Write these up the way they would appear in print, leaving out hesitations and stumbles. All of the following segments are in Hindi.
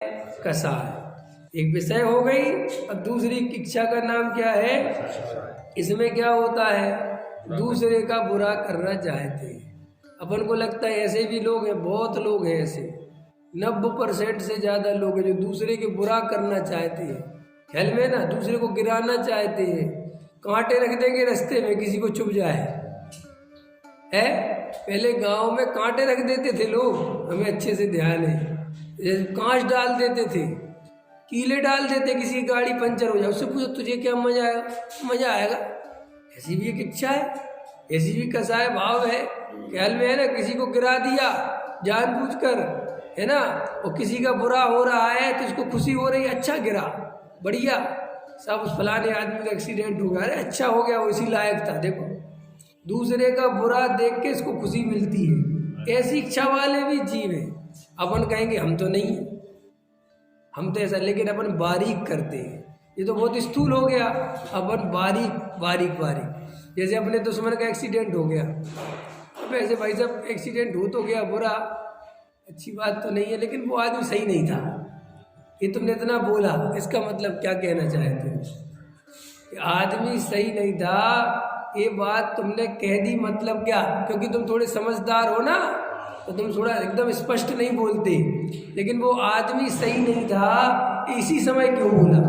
कसाय। एक विषय हो गई। अब दूसरी इच्छा का नाम क्या है? इसमें क्या होता है? दूसरे का बुरा करना चाहते हैं। अपन को लगता है ऐसे भी लोग हैं, बहुत लोग हैं ऐसे, 90% से ज्यादा लोग हैं जो दूसरे के बुरा करना चाहते हैं। ख्याल में ना, दूसरे को गिराना चाहते हैं। कांटे रख देंगे रास्ते में, किसी को चुभ जाए है। पहले गांव में कांटे रख देते थे लोग, हमें अच्छे से ध्यान है। कांच डाल देते थे, कीले डाल देते, किसी की गाड़ी पंचर हो जाए उससे पूछो तुझे क्या मजा आएगा? मजा आएगा। ऐसी भी एक इच्छा है, ऐसी भी कसाय भाव है। ख्याल में है ना, किसी को गिरा दिया जानबूझकर, है ना, और किसी का बुरा हो रहा है तो इसको खुशी हो रही है, अच्छा गिरा, बढ़िया, सब उस फलाने आदमी का एक्सीडेंट हो गया, अरे अच्छा हो गया, वो इसी लायक था। देखो, दूसरे का बुरा देख के इसको खुशी मिलती है। ऐसी इच्छा वाले भी जीव हैं। अपन कहेंगे हम तो नहीं है, हम तो ऐसा, लेकिन अपन बारीक करते हैं। ये तो बहुत स्थूल हो गया। अपन बारीक बारीक बारीक, जैसे अपने दुश्मन का एक्सीडेंट हो गया, अब ऐसे भाई साहब एक्सीडेंट हो तो गया, बुरा, अच्छी बात तो नहीं है, लेकिन वो आदमी सही नहीं था। ये तुमने इतना बोला, इसका मतलब क्या कहना चाहते हो? आदमी सही नहीं था, ये बात तुमने कह दी, मतलब क्या? क्योंकि तुम थोड़े समझदार हो ना, तो तुम थोड़ा एकदम स्पष्ट नहीं बोलते, लेकिन वो आदमी सही नहीं था, इसी समय क्यों बोला?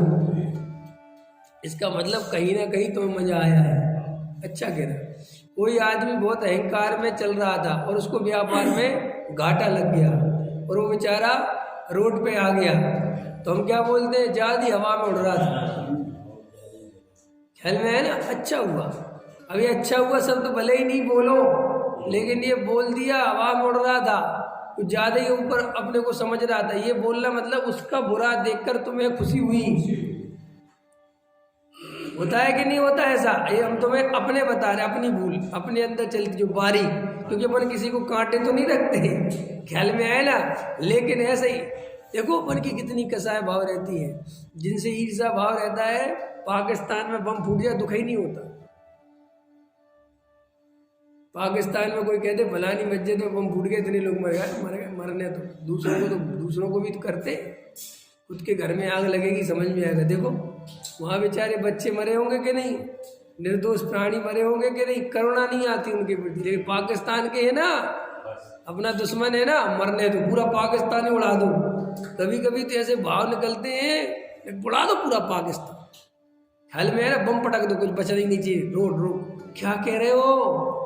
इसका मतलब कहीं ना कहीं तुम्हें मजा आया है। अच्छा कह रहा। कोई आदमी बहुत अहंकार में चल रहा था और उसको व्यापार में घाटा लग गया और वो बेचारा रोड पे आ गया, तो हम क्या बोलते हैं? ज्यादा हवा में उड़ रहा था। ख्याल में है ना? अच्छा हुआ। अभी अच्छा हुआ शब्द तो भले ही नहीं बोलो, लेकिन ये बोल दिया, हवा में उड़ रहा था, कुछ ज्यादा ही ऊपर अपने को समझ रहा था। ये बोलना मतलब उसका बुरा देखकर तुम्हें खुशी हुई। होता है कि नहीं होता ऐसा? ये हम तुम्हें अपने बता रहे, अपनी भूल अपने अंदर चलती जो बारी, क्योंकि अपन किसी को कांटे तो नहीं रखते, ख्याल में आए ना। लेकिन ऐसे ही देखो अपन की कितनी कसाय भाव रहती है। जिनसे ईर्षा भाव रहता है, पाकिस्तान में बम फूट जाए दुख ही नहीं होता। पाकिस्तान में कोई कहते फलानी मस्जिद में बम फूट गए, इतने लोग मर गए, मरने तो दूसरों को भी तो करते। खुद के घर में आग लगेगी, समझ में आएगा। देखो वहाँ बेचारे बच्चे मरे होंगे कि नहीं, निर्दोष प्राणी मरे होंगे कि नहीं, करुणा नहीं आती उनके प्रति। लेकिन पाकिस्तान के है ना, अपना दुश्मन है ना, मरने दो, पूरा पाकिस्तान ही उड़ा दो। कभी कभी तो ऐसे भाव निकलते हैं, उड़ा दो पूरा पाकिस्तान। ख्याल में है ना, बम पटक दो, कुछ बचा ही नहीं चाहिए। रोड क्या कह रहे हो?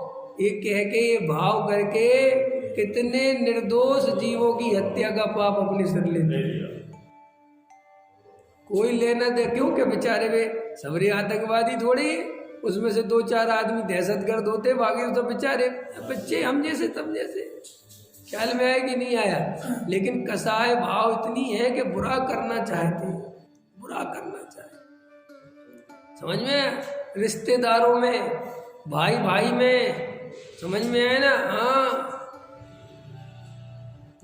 ये कह के, ये भाव करके कितने निर्दोष जीवों की हत्या का पाप अपने सिर लेते। कोई लेना दे क्यों? के बेचारे वे सबरी आतंकवादी थोड़ी, उसमें से 2-4 आदमी दहशतगर्द होते, बाकी तो बेचारे बच्चे हम जैसे तब जैसे। ख्याल में आया कि नहीं आया? लेकिन कसाय भाव इतनी है कि बुरा करना चाहते, बुरा करना चाहते। समझ में? रिश्तेदारों में, भाई भाई में, समझ में आया ना? हाँ,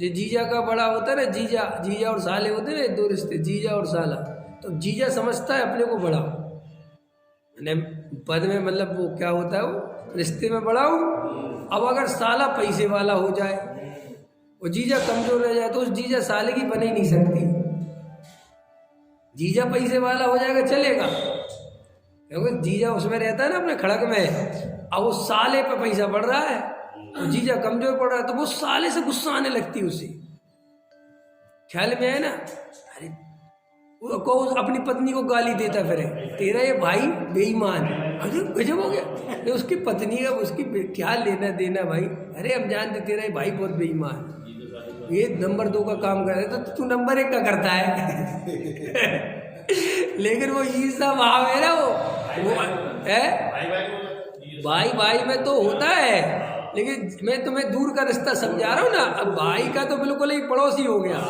जो जीजा का बड़ा होता है ना, जीजा और साले होते हैं, 2 रिश्ते, जीजा और साला। तो जीजा समझता है अपने को बड़ा, पद में, मतलब वो क्या होता है, वो रिश्ते में बड़ा हूँ। अब अगर साला पैसे वाला हो जाए और जीजा कमजोर रह जाए, तो उस जीजा साले की बन ही नहीं सकती। जीजा पैसे वाला हो जाएगा चलेगा, क्योंकि जीजा उसमें रहता है ना अपने खड़क में। अब वो साले पे पैसा बढ़ रहा है, तो जीजा कमजोर पड़ रहा है, तो वो साले से गुस्सा आने लगती उसे। ख्याल में है ना? अरे वो अपनी पत्नी को गाली देता फिर, तेरा ये भाई बेईमान। अरे गजब हो गया, तो उसकी पत्नी का उसकी क्या लेना देना भाई? अरे हम जानते तेरा ये भाई बहुत बेईमान, ये नंबर 2 का काम कर रहा है, तो तू नंबर 1 का करता है। लेकिन वो ईर्षा भाव है ना, वो है भाई भाई में तो होता है, लेकिन मैं तुम्हें दूर का रिश्ता समझा रहा हूँ ना। अब भाई का तो बिल्कुल ही पड़ोसी हो गया,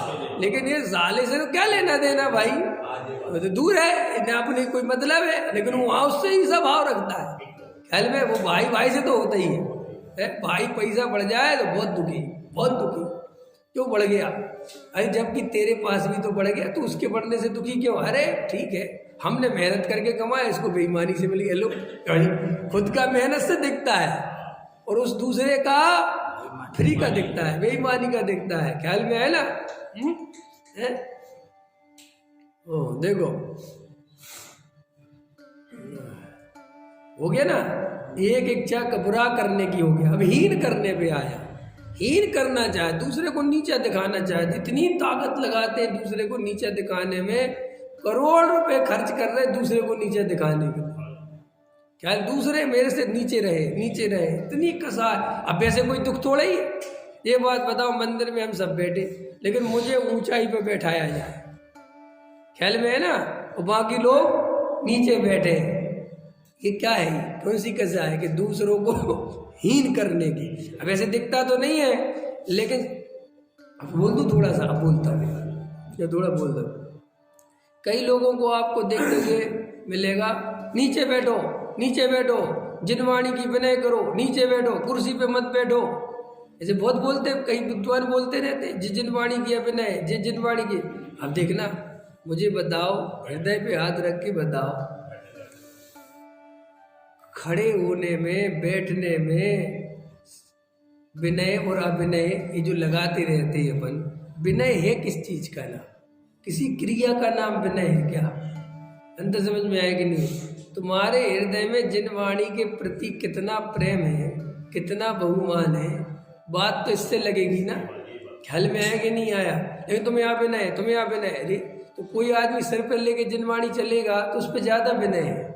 लेकिन ये साले से तो क्या लेना देना भाई, वो तो दूर है, इन्हें अपने कोई मतलब है, लेकिन वो वहाँ उससे ही सब भाव रखता है। ख्याल में? वो भाई भाई से तो होता ही है। भाई पैसा बढ़ जाए तो बहुत दुखी, बहुत दुखी। क्यों बढ़ गया? अरे जबकि तेरे पास भी तो बढ़ गया, तो उसके बढ़ने से दुखी क्यों? अरे ठीक है, हमने मेहनत करके कमाया, इसको बेईमानी से मिल गया। लोग खुद का मेहनत से दिखता है और उस दूसरे का फ्री का दिखता है, बेईमानी का दिखता है। ख्याल में है ना? ओ देखो हो गया ना, एक इच्छा का बुरा करने की हो गया। अब हीन करने पे आया, हीन करना चाहे, दूसरे को नीचा दिखाना चाहे, इतनी ताकत लगाते हैं दूसरे को नीचा दिखाने में, करोड़ रुपए खर्च कर रहे दूसरे को नीचा दिखाने के लिए। क्या दूसरे मेरे से नीचे रहे, नीचे रहे, इतनी कसा। अब ऐसे कोई दुख थोड़ा ही है। ये बात बताओ, मंदिर में हम सब बैठे, लेकिन मुझे ऊंचाई पे बैठाया जाए, ख्याल में है ना, और बाकी लोग नीचे बैठे, ये क्या है? कौन सी कसा है कि दूसरों को हीन करने की? अब ऐसे दिखता तो नहीं है, लेकिन अब बोल दूं थोड़ा सा, अब बोलता हूँ या थोड़ा बोल दो। कई लोगों को आपको देखने के मिलेगा, नीचे बैठो, नीचे बैठो, जिनवाणी की विनय करो, नीचे बैठो, कुर्सी पे मत बैठो। ऐसे बहुत बोलते, कई विद्वान बोलते रहते, जिनवाणी की विनय, जिनवाणी की। अब देखना, मुझे बताओ, हृदय पे हाथ रख के बताओ, खड़े होने में, बैठने में विनय और अभिनय ये जो लगाते रहते हैं अपन, विनय है किस चीज का नाम? किसी क्रिया का नाम विनय है क्या? अंदर समझ में आए कि नहीं? तुम्हारे हृदय में जिनवाणी के प्रति कितना प्रेम है, कितना बहुमान है, बात तो इससे लगेगी ना। ख्याल में आया कि नहीं आया? लेकिन तुम्हें यहाँ विनय, तुम्हें यहाँ विनय, अरे तो कोई आदमी सिर पर लेके जिनवाणी चलेगा तो उस पर ज्यादा विनय है।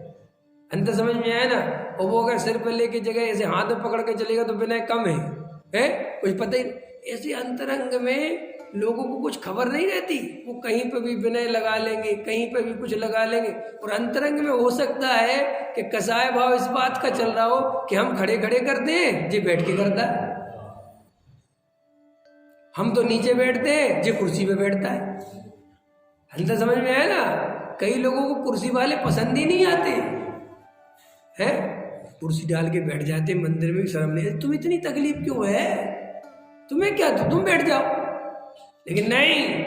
अंतर समझ में आया ना? और वो अगर सिर पर लेके जगह ऐसे हाथ में पकड़ के चलेगा तो विनय कम है कुछ पता ही। ऐसे अंतरंग में लोगों को कुछ खबर नहीं रहती, वो कहीं पे भी विनय लगा लेंगे, कहीं पे भी कुछ लगा लेंगे। और अंतरंग में हो सकता है कि कसाय भाव इस बात का चल रहा हो कि हम खड़े खड़े करते हैं, जी बैठ के करता है, हम तो नीचे बैठते हैं, जी कुर्सी पे बैठता है। अंतर समझ में आया ना? कई लोगों को कुर्सी वाले पसंद ही नहीं आते हैं, कुर्सी डाल के बैठ जाते मंदिर में, शर्म नहीं, तुम इतनी तकलीफ क्यों है, तुम्हें क्या, तुम बैठ जाओ। लेकिन नहीं,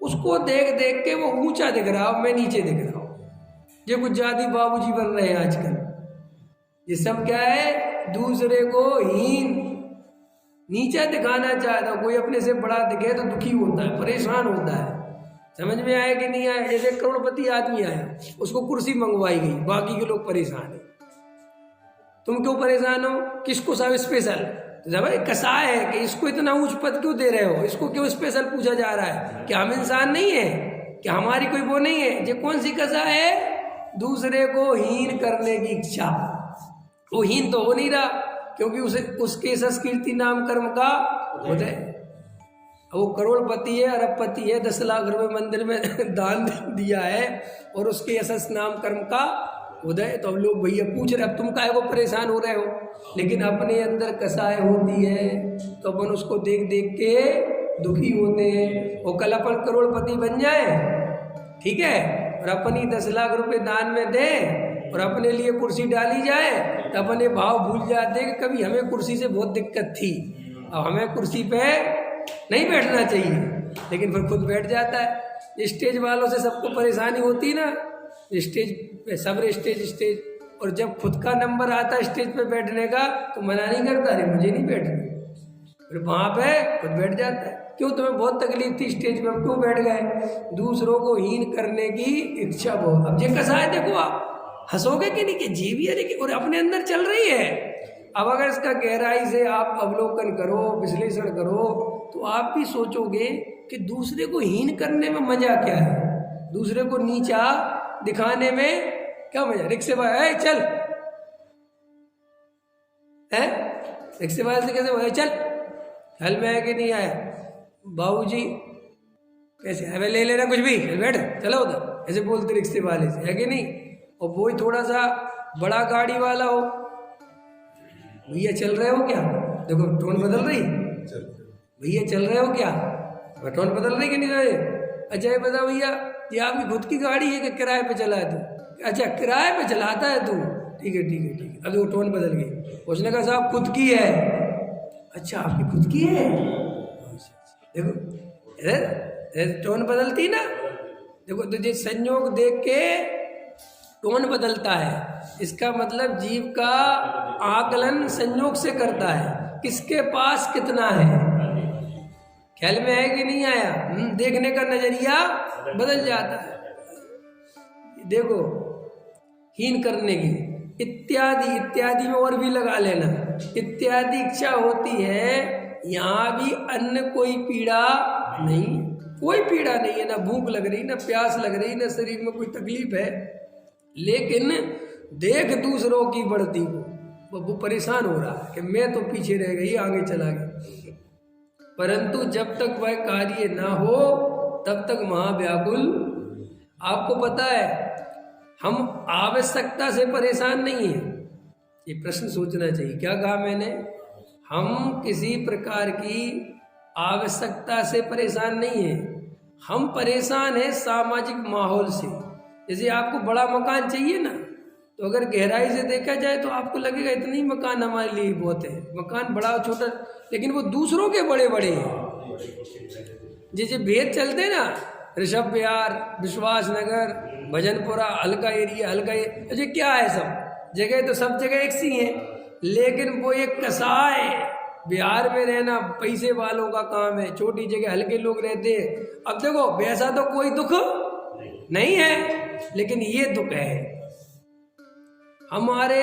उसको देख देख के वो ऊंचा दिख रहा हो, मैं नीचे दिख रहा हूं। ये कुछ जाति बाबूजी बन रहे हैं आजकल। ये सब क्या है? दूसरे को हीन, नीचा दिखाना चाहता। कोई अपने से बड़ा दिखे तो दुखी होता है, परेशान होता है। समझ में आया कि नहीं आया? जैसे करोड़पति आदमी आया, उसको कुर्सी मंगवाई गई, बाकी के लोग परेशान है। तुम क्यों परेशान हो? किसको सब स्पेशल? तो भाई कसाय है कि इसको इतना ऊंच पद क्यों दे रहे हो, इसको क्यों स्पेशल पूछा जा रहा है? क्या हम इंसान नहीं है? क्या हमारी कोई वो नहीं है? ये कौन सी कसा है? दूसरे को हीन करने की इच्छा। वो हीन तो हो नहीं रहा, क्योंकि उसे उसके संस्कृति नाम कर्म का उदय। वो करोड़पति है, अरबपति है, 10 लाख रुपए मंदिर में दान दिया है, और उसके यशस नाम कर्म का उदय। तो अब लोग भैया पूछ रहे, अब तुम काहे को परेशान हो रहे हो? लेकिन अपने अंदर कसाय होती है तो अपन उसको देख देख के दुखी होते हैं। वो कल अपन करोड़पति बन जाए, ठीक है, और अपन ही 10 लाख रुपए दान में दे और अपने लिए कुर्सी डाली जाए, तो अपने भाव भूल जाते कि कभी हमें कुर्सी से बहुत दिक्कत थी, अब हमें कुर्सी पे नहीं बैठना चाहिए, लेकिन फिर खुद बैठ जाता है। स्टेज वालों से सबको परेशानी होती ना, स्टेज पे सब स्टेज, और जब खुद का नंबर आता है स्टेज पे बैठने का तो मना नहीं करता, अरे मुझे नहीं बैठना, फिर वहां पे खुद बैठ जाता है। क्यों? तुम्हें बहुत तकलीफ थी स्टेज पे, अब क्यों बैठ गए? दूसरों को हीन करने की इच्छा बहुत। अब ये कसा है, देखो आप हंसोगे कि नहीं कि जी भी अरे और अपने अंदर चल रही है। अब अगर इसका गहराई से आप अवलोकन करो, विश्लेषण करो, तो आप भी सोचोगे कि दूसरे को हीन करने में मजा क्या है, दूसरे को नीचा दिखाने में क्या मजा? रिक्शे वाले चल है, रिक्शे वाले से कैसे चल, हल में है कि नहीं आया? बाबूजी कैसे है, ले लेना कुछ भी, बैठ चलो उधर, ऐसे बोलते रिक्शे वाले से, है कि नहीं? और वो ही थोड़ा सा बड़ा गाड़ी वाला हो, भैया चल रहे हो क्या? देखो टोन बदल रही, भैया चल रहे हो क्या? टोन बदल रही कि नहीं रहे? अच्छा ये बता भैया, ये आपकी खुद की गाड़ी है कि किराए पे चला है तू? अच्छा किराए पे चलाता है तू, ठीक है ठीक है ठीक है। अब वो टोन बदल गई, उसने कहा साहब खुद की है। अच्छा आपकी खुद की है? देखो टोन बदलती ना, देखो तुझे संयोग देख के टोन बदलता है। इसका मतलब जीव का आकलन संयोग से करता है, किसके पास कितना है। ख्याल में है कि नहीं आया? देखने का नजरिया बदल जाता है। देखो हीन करने की, इत्यादि इत्यादि में और भी लगा लेना, इत्यादि इच्छा होती है, यहाँ भी अन्य कोई पीड़ा नहीं, कोई पीड़ा नहीं है, ना भूख लग रही, ना प्यास लग रही, ना शरीर में कोई तकलीफ है, लेकिन देख दूसरों की बढ़ती को वो परेशान हो रहा है कि मैं तो पीछे रह गई, आगे चला गया। परंतु जब तक वह कार्य ना हो तब तक महाव्याकुल। आपको पता है हम आवश्यकता से परेशान नहीं है, ये प्रश्न सोचना चाहिए। क्या कहा मैंने? हम किसी प्रकार की आवश्यकता से परेशान नहीं है, हम परेशान हैं सामाजिक माहौल से। जैसे आपको बड़ा मकान चाहिए ना, तो अगर गहराई से देखा जाए तो आपको लगेगा इतना ही मकान हमारे लिए बहुत है, मकान बड़ा और छोटा, लेकिन वो दूसरों के बड़े बड़े हैं। जैसे भेद चलते ना, ऋषभ विहार, विश्वास नगर, भजनपुरा, हल्का एरिया, हल्का ये क्या है, सब जगह तो सब जगह एक सी है, लेकिन वो एक कसाय बिहार में रहना पैसे वालों का काम है, छोटी जगह हल्के लोग रहते हैं। अब देखो वैसा तो कोई दुख नहीं है, लेकिन ये दुख है, हमारे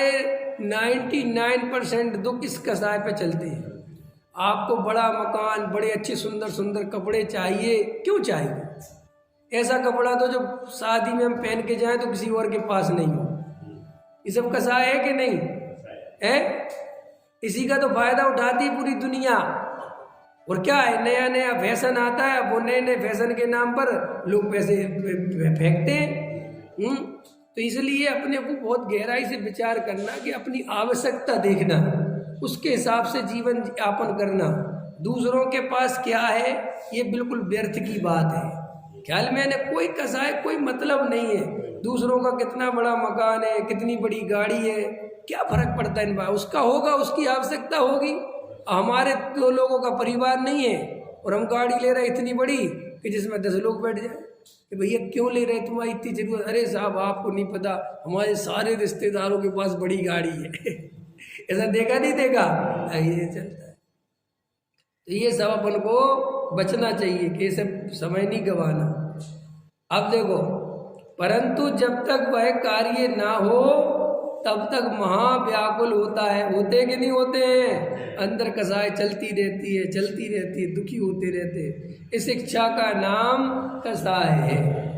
99% दुख इस कसाय पे चलते हैं। आपको बड़ा मकान, बड़े अच्छे सुंदर सुंदर कपड़े चाहिए, क्यों चाहिए? ऐसा कपड़ा तो जो शादी में हम पहन के जाएं तो किसी और के पास नहीं हो। ये सब कसाय है कि नहीं है? इसी का तो फायदा उठाती है पूरी दुनिया। और क्या है, नया नया फैशन आता है, वो नए नए फैशन के नाम पर लोग पैसे फेंकते हैं। तो इसलिए अपने को बहुत गहराई से विचार करना कि अपनी आवश्यकता देखना, उसके हिसाब से जीवन यापन करना। दूसरों के पास क्या है ये बिल्कुल व्यर्थ की बात है। ख्याल में कोई कसाय, कोई मतलब नहीं है। दूसरों का कितना बड़ा मकान है, कितनी बड़ी गाड़ी है, क्या फर्क पड़ता है इन बात? उसका होगा, उसकी आवश्यकता होगी। हमारे दो लोगों का परिवार नहीं है और हम गाड़ी ले रहे इतनी बड़ी कि जिसमें 10 लोग बैठ जाए, कि भैया क्यों ले रहे, तुम्हारी इतनी जरूरत? अरे साहब आपको नहीं पता, हमारे सारे रिश्तेदारों के पास बड़ी गाड़ी है। ऐसा देखा नहीं देखा, ये चलता है। तो ये सब अपन को बचना चाहिए कि ये सब समय नहीं गंवाना। अब देखो, परंतु जब तक वह कार्य ना हो तब तक महाव्याकुल होता है। होते कि नहीं होते हैं? अंदर कसाय चलती रहती है, चलती रहती है, दुखी होते रहते हैं। इस इच्छा का नाम कसाय है।